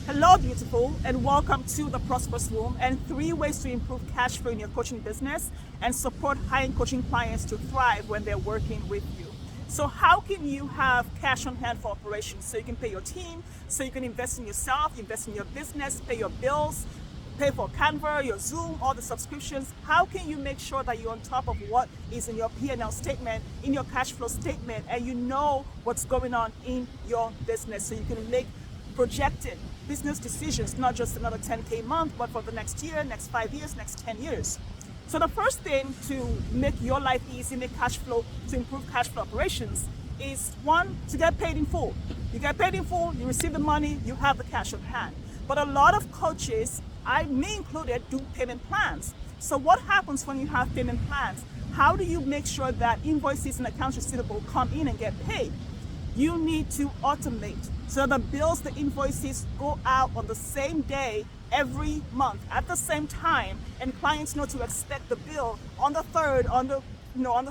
Hello, beautiful, and welcome to the Prosperous Room and 3 ways to improve cash flow in your coaching business and support high-end coaching clients to thrive when they're working with you. So how can you have cash on hand for operations so you can pay your team, so you can invest in yourself, invest in your business, pay your bills, pay for Canva, your Zoom, all the subscriptions? How can you make sure that you're on top of what is in your P&L statement, in your cash flow statement, and you know what's going on in your business so you can make projected business decisions, not just another 10K month, but for the next year, next 5 years, next 10 years. So the first thing to make your life easy, make cash flow, to improve cash flow operations is one, to get paid in full. You get paid in full, you receive the money, you have the cash on hand. But a lot of coaches, me included, do payment plans. So what happens when you have payment plans? How do you make sure that invoices and accounts receivable come in and get paid? You need to automate so the bills, the invoices go out on the same day every month at the same time, and clients know to expect the bill on the 3rd, on the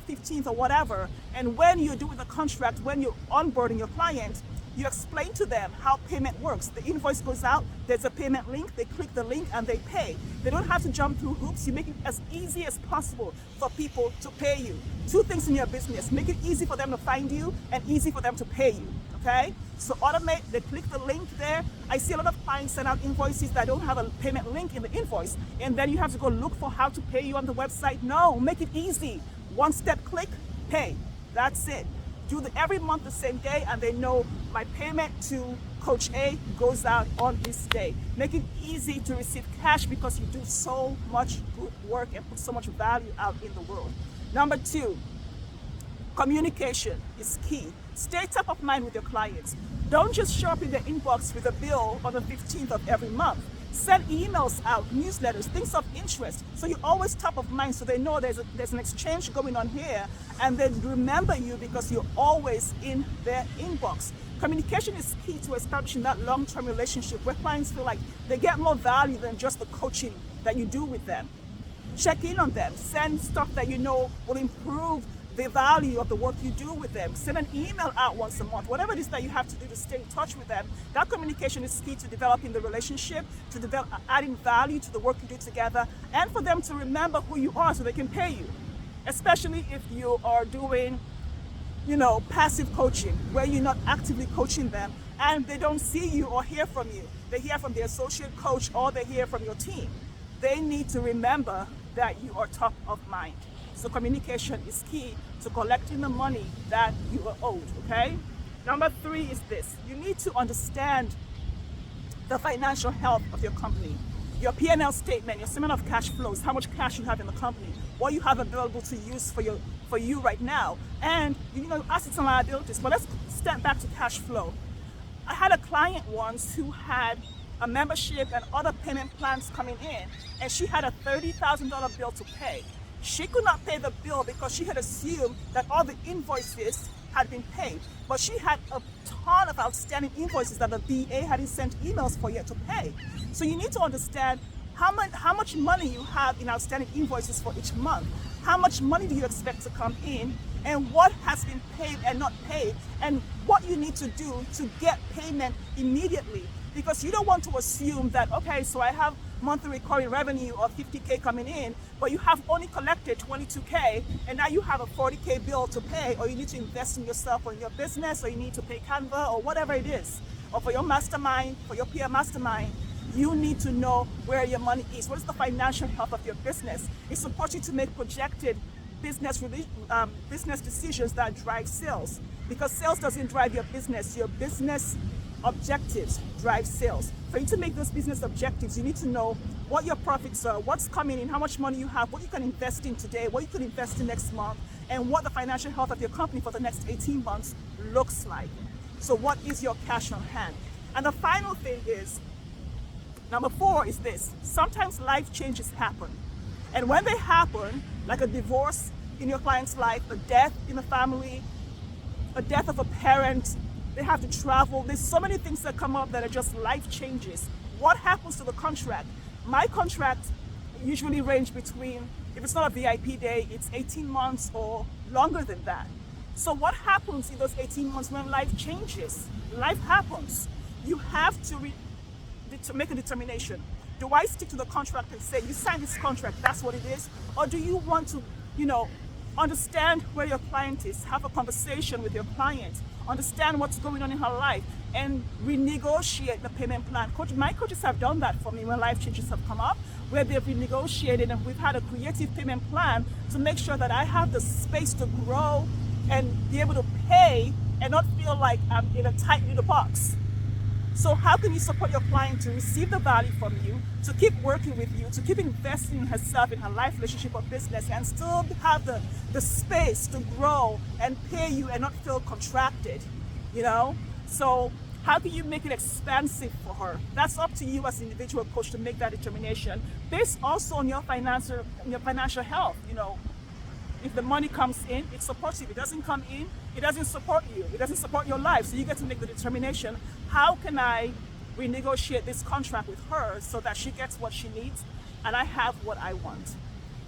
15th or whatever. And when you're doing the contract, when you're onboarding your client, you explain to them how payment works. The invoice goes out, there's a payment link, they click the link and they pay. They don't have to jump through hoops. You make it as easy as possible for people to pay you. 2 things in your business: make it easy for them to find you and easy for them to pay you, okay? So automate, they click the link there. I see a lot of clients send out invoices that don't have a payment link in the invoice, and then you have to go look for how to pay you on the website. No, make it easy. 1 step click, pay. That's it. Do every month the same day, and they know my payment to Coach A goes out on this day. Make it easy to receive cash because you do so much good work and put so much value out in the world. Number 2, communication is key. Stay top of mind with your clients. Don't just show up in their inbox with a bill on the 15th of every month. Send emails out, newsletters, things of interest, so you're always top of mind, so they know there's an exchange going on here, and they remember you because you're always in their inbox. Communication is key to establishing that long-term relationship where clients feel like they get more value than just the coaching that you do with them. Check in on them. Send stuff that you know will improve the value of the work you do with them. Send an email out once a month. Whatever it is that you have to do to stay in touch with them, that communication is key to developing the relationship, to adding value to the work you do together, and for them to remember who you are so they can pay you. Especially if you are doing, passive coaching, where you're not actively coaching them and they don't see you or hear from you. They hear from the associate coach or they hear from your team. They need to remember that you are top of mind. So communication is key to collecting the money that you are owed, okay? Number 3 is this. You need to understand the financial health of your company. Your P&L statement, your statement of cash flows, how much cash you have in the company, what you have available to use for you right now, and assets and liabilities. But let's step back to cash flow. I had a client once who had a membership and other payment plans coming in, and she had a $30,000 bill to pay. She could not pay the bill because she had assumed that all the invoices had been paid, but she had a ton of outstanding invoices that the VA hadn't sent emails for yet to pay. So you need to understand how much money you have in outstanding invoices for each month. How much money do you expect to come in, and what has been paid and not paid, and what you need to do to get payment immediately. Because you don't want to assume that, okay, so I have monthly recurring revenue of 50K coming in, but you have only collected 22K, and now you have a 40K bill to pay, or you need to invest in yourself or in your business, or you need to pay Canva or whatever it is, or for your mastermind, for your peer mastermind. You need to know where your money is. What is the financial health of your business? It supports you to make projected business decisions that drive sales, because sales doesn't drive your business. Your business objectives drive sales. For you to make those business objectives, you need to know what your profits are, what's coming in, how much money you have, what you can invest in today, what you could invest in next month, and what the financial health of your company for the next 18 months looks like. So what is your cash on hand? And the final thing is, number 4 is this. Sometimes life changes happen. And when they happen, like a divorce in your client's life, a death in the family, a death of a parent, they have to travel. There's so many things that come up that are just life changes. What happens to the contract? My contract usually range between, if it's not a VIP day, it's 18 months or longer than that. So what happens in those 18 months when life changes? Life happens. You have to to make a determination. Do I stick to the contract and say, you signed this contract, that's what it is? Or do you want to, understand where your client is, have a conversation with your client, understand what's going on in her life, and renegotiate the payment plan? My coaches have done that for me when life changes have come up, where they've renegotiated and we've had a creative payment plan to make sure that I have the space to grow and be able to pay and not feel like I'm in a tight little box. So how can you support your client to receive the value from you, to keep working with you, to keep investing in herself, in her life, relationship, or business, and still have the space to grow and pay you and not feel contracted, So how can you make it expansive for her? That's up to you as an individual coach to make that determination, based also on your financial health. If the money comes in, it supports you. If it doesn't come in, it doesn't support you. It doesn't support your life. So you get to make the determination, how can I renegotiate this contract with her so that she gets what she needs and I have what I want?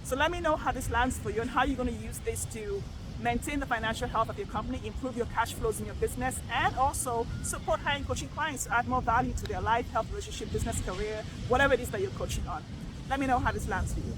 So let me know how this lands for you and how you're going to use this to maintain the financial health of your company, improve your cash flows in your business, and also support high-end coaching clients to add more value to their life, health, relationship, business, career, whatever it is that you're coaching on. Let me know how this lands for you.